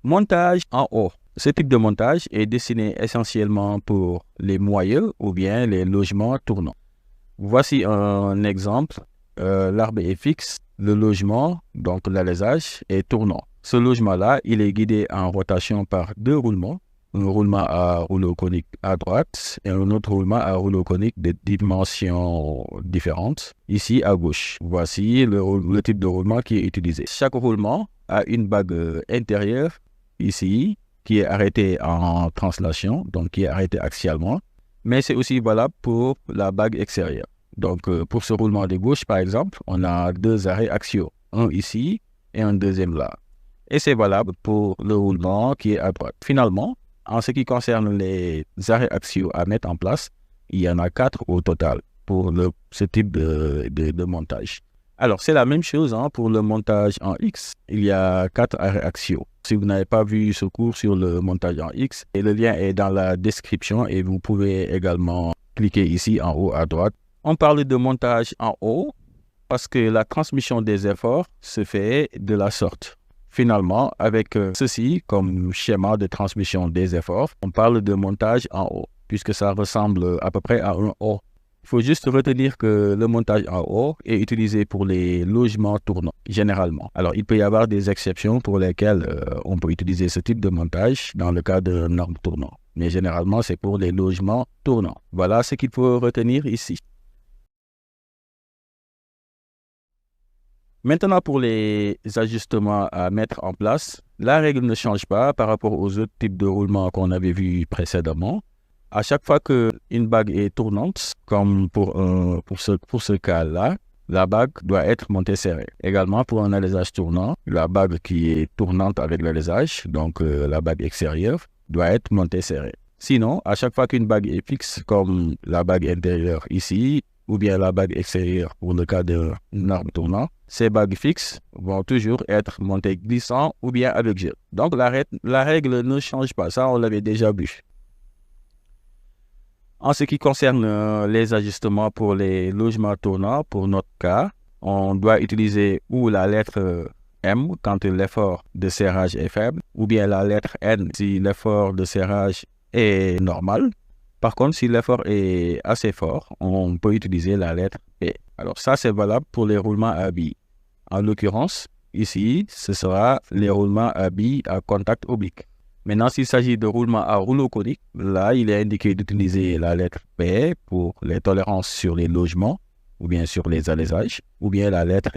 Montage en haut. Ce type de montage est destiné essentiellement pour les moyeux ou bien les logements tournants. Voici un exemple. L'arbre est fixe, le logement, donc l'alésage, est tournant. Ce logement-là, il est guidé en rotation par deux roulements. Un roulement à rouleau conique à droite et un autre roulement à rouleau conique de dimensions différentes, ici à gauche. Voici le type de roulement qui est utilisé. Chaque roulement a une bague intérieure, ici, qui est arrêtée en translation, donc qui est arrêtée axialement, mais c'est aussi valable pour la bague extérieure. Donc, pour ce roulement de gauche, par exemple, on a deux arrêts axiaux, un ici et un deuxième là. Et c'est valable pour le roulement qui est à droite. Finalement, en ce qui concerne les arrêts axiaux à mettre en place, il y en a 4 au total pour ce type de montage. Alors, c'est la même chose pour le montage en X. Il y a 4 arrêts axiaux. Si vous n'avez pas vu ce cours sur le montage en X, le lien est dans la description et vous pouvez également cliquer ici en haut à droite. On parle de montage en haut parce que la transmission des efforts se fait de la sorte. Finalement, avec ceci comme schéma de transmission des efforts, on parle de montage en haut, puisque ça ressemble à peu près à un O. Il faut juste retenir que le montage en haut est utilisé pour les logements tournants, généralement. Alors, il peut y avoir des exceptions pour lesquelles on peut utiliser ce type de montage dans le cas d'un arbre tournant. Mais généralement, c'est pour les logements tournants. Voilà ce qu'il faut retenir ici. Maintenant, pour les ajustements à mettre en place, la règle ne change pas par rapport aux autres types de roulements qu'on avait vus précédemment. À chaque fois qu'une bague est tournante, comme pour ce cas-là, la bague doit être montée serrée. Également, pour un alésage tournant, la bague qui est tournante avec l'alésage, donc la bague extérieure, doit être montée serrée. Sinon, à chaque fois qu'une bague est fixe, comme la bague intérieure ici, ou bien la bague extérieure pour le cas d'un arbre tournant, ces bagues fixes vont toujours être montées glissant ou bien avec gel. Donc la règle ne change pas, ça on l'avait déjà vu. En ce qui concerne les ajustements pour les logements tournants, pour notre cas, on doit utiliser ou la lettre M quand l'effort de serrage est faible, ou bien la lettre N si l'effort de serrage est normal. Par contre, si l'effort est assez fort, on peut utiliser la lettre P. Alors ça, c'est valable pour les roulements à billes. En l'occurrence, ici, ce sera les roulements à billes à contact oblique. Maintenant, s'il s'agit de roulements à rouleau conique, là, il est indiqué d'utiliser la lettre P pour les tolérances sur les logements, ou bien sur les alésages, ou bien la lettre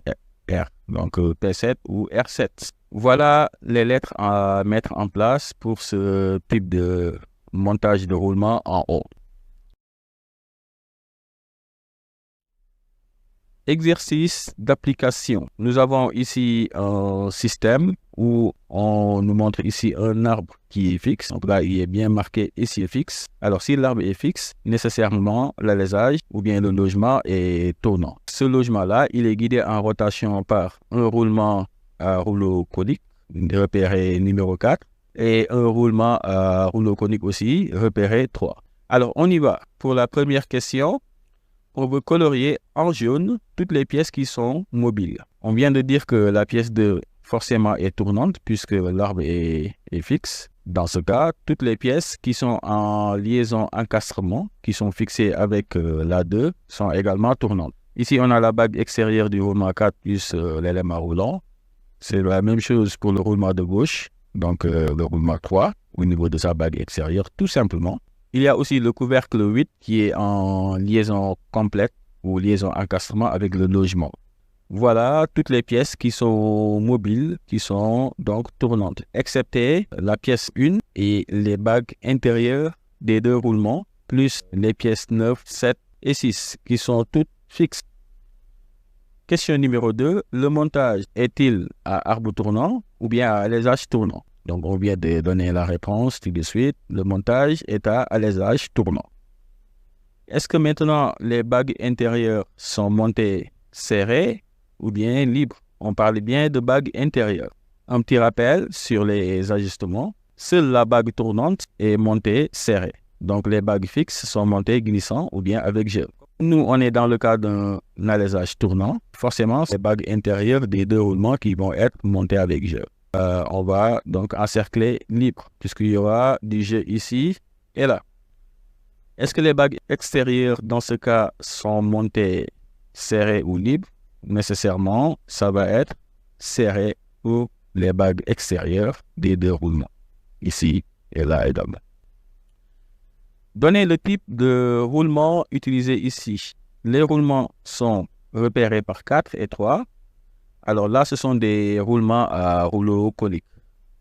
R, donc P7 ou R7. Voilà les lettres à mettre en place pour ce type de montage de roulement en haut. Exercice d'application. Nous avons ici un système où on nous montre ici un arbre qui est fixe. Donc là, il est bien marqué ici fixe. Alors, si l'arbre est fixe, nécessairement, l'alésage ou bien le logement est tournant. Ce logement-là, il est guidé en rotation par un roulement à rouleau conique, repéré numéro 4, et un roulement à rouleau conique aussi, repéré 3. Alors, on y va. Pour la première question, on veut colorier en jaune toutes les pièces qui sont mobiles. On vient de dire que la pièce 2 forcément est tournante puisque l'arbre est fixe. Dans ce cas, toutes les pièces qui sont en liaison encastrement, qui sont fixées avec la 2, sont également tournantes. Ici, on a la bague extérieure du roulement 4 plus l'élément roulant. C'est la même chose pour le roulement de gauche, donc le roulement 3 au niveau de sa bague extérieure, tout simplement. Il y a aussi le couvercle 8 qui est en liaison complète ou liaison encastrement avec le logement. Voilà toutes les pièces qui sont mobiles, qui sont donc tournantes, excepté la pièce 1 et les bagues intérieures des deux roulements, plus les pièces 9, 7 et 6 qui sont toutes fixes. Question numéro 2, le montage est-il à arbre tournant ou bien à alésage tournant? Donc, on vient de donner la réponse tout de suite. Le montage est à alésage tournant. Est-ce que maintenant les bagues intérieures sont montées serrées ou bien libres? On parle bien de bagues intérieures. Un petit rappel sur les ajustements. Seule la bague tournante est montée serrée. Donc, les bagues fixes sont montées glissant ou bien avec gel. Nous, on est dans le cas d'un alésage tournant. Forcément, c'est les bagues intérieures des deux roulements qui vont être montées avec gel. on va donc encercler libre, puisqu'il y aura du jeu ici et là. Est-ce que les bagues extérieures, dans ce cas, sont montées serrées ou libres? Nécessairement, ça va être serré pour les bagues extérieures des deux roulements, ici et là et là-bas. Donnez le type de roulement utilisé ici. Les roulements sont repérés par 4 et 3. Alors là, ce sont des roulements à rouleau conique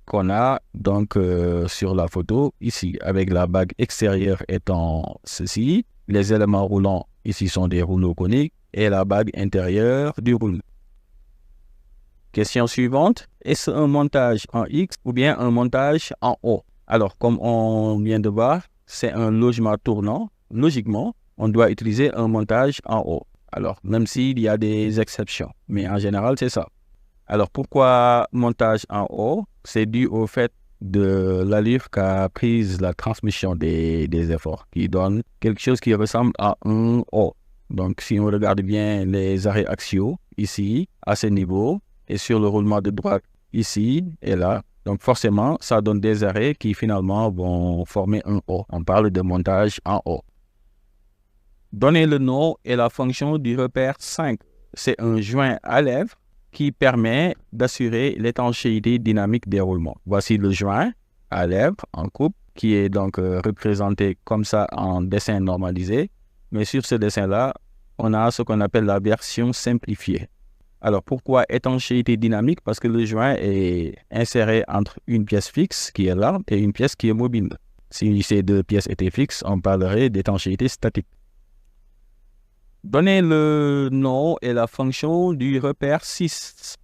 qu'on a donc sur la photo ici, avec la bague extérieure étant ceci. Les éléments roulants ici sont des rouleaux coniques et la bague intérieure du rouleau. Question suivante, est-ce un montage en X ou bien un montage en O? Alors, comme on vient de voir, c'est un logement tournant. Logiquement, on doit utiliser un montage en O. Alors, même s'il y a des exceptions, mais en général, c'est ça. Alors, pourquoi montage en O? C'est dû au fait de l'allure qu'a prise la transmission des efforts, qui donne quelque chose qui ressemble à un O. Donc, si on regarde bien les arrêts axiaux, ici, à ce niveau, et sur le roulement de droite, ici et là, donc forcément, ça donne des arrêts qui finalement vont former un O. On parle de montage en O. Donnez le nom et la fonction du repère 5. C'est un joint à lèvres qui permet d'assurer l'étanchéité dynamique des roulements. Voici le joint à lèvres en coupe qui est donc représenté comme ça en dessin normalisé. Mais sur ce dessin-là, on a ce qu'on appelle la version simplifiée. Alors, pourquoi étanchéité dynamique? Parce que le joint est inséré entre une pièce fixe qui est l'arbre et une pièce qui est mobile. Si ces deux pièces étaient fixes, on parlerait d'étanchéité statique. Donnez le nom et la fonction du repère 6.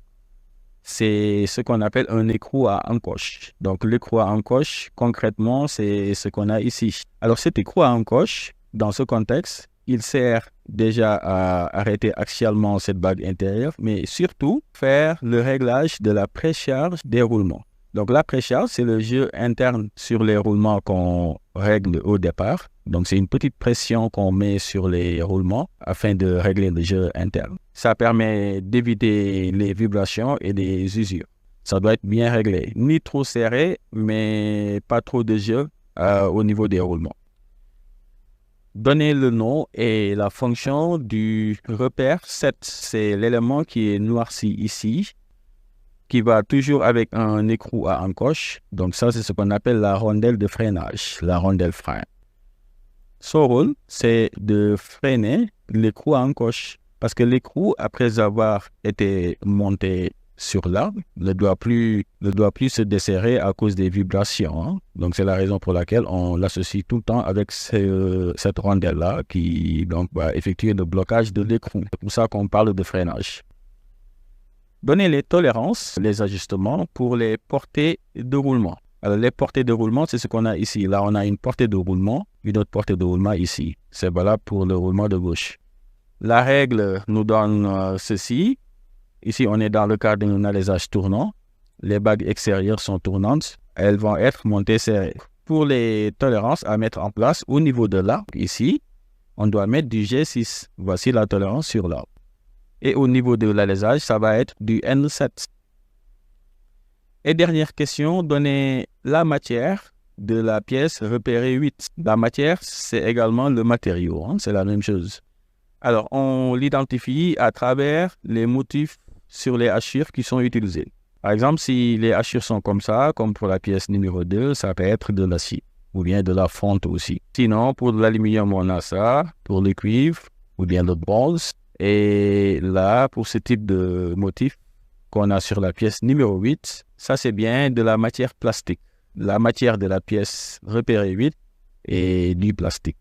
C'est ce qu'on appelle un écrou à encoche. Donc, l'écrou à encoche, concrètement, c'est ce qu'on a ici. Alors, cet écrou à encoche, dans ce contexte, il sert déjà à arrêter axialement cette bague intérieure, mais surtout faire le réglage de la précharge des roulements. Donc la précharge, c'est le jeu interne sur les roulements qu'on règle au départ. Donc c'est une petite pression qu'on met sur les roulements afin de régler le jeu interne. Ça permet d'éviter les vibrations et les usures. Ça doit être bien réglé, ni trop serré, mais pas trop de jeu au niveau des roulements. Donnez le nom et la fonction du repère 7. C'est l'élément qui est noirci ici, qui va toujours avec un écrou à encoche. Donc ça, c'est ce qu'on appelle la rondelle de freinage, la rondelle frein. Son rôle, c'est de freiner l'écrou à encoche. Parce que l'écrou, après avoir été monté sur l'arbre, ne doit plus se desserrer à cause des vibrations. Donc, c'est la raison pour laquelle on l'associe tout le temps avec cette rondelle-là qui donc, va effectuer le blocage de l'écrou. C'est pour ça qu'on parle de freinage. Donnez les tolérances, les ajustements pour les portées de roulement. Alors, les portées de roulement, c'est ce qu'on a ici. Là, on a une portée de roulement, une autre portée de roulement ici. C'est valable pour le roulement de gauche. La règle nous donne ceci. Ici, on est dans le cas d'un alésage tournant. Les bagues extérieures sont tournantes. Elles vont être montées serrées. Pour les tolérances à mettre en place au niveau de l'arbre, ici, on doit mettre du G6. Voici la tolérance sur l'arbre. Et au niveau de l'alésage, ça va être du N7. Et dernière question, donnez la matière de la pièce repérée 8. La matière, c'est également le matériau. C'est la même chose. Alors, on l'identifie à travers les motifs sur les hachures qui sont utilisées. Par exemple, si les hachures sont comme ça, comme pour la pièce numéro 2, ça peut être de l'acier ou bien de la fonte aussi. Sinon, pour l'aluminium, on a ça, pour le cuivre ou bien le bronze. Et là, pour ce type de motif qu'on a sur la pièce numéro 8, ça c'est bien de la matière plastique. La matière de la pièce repérée 8 est du plastique.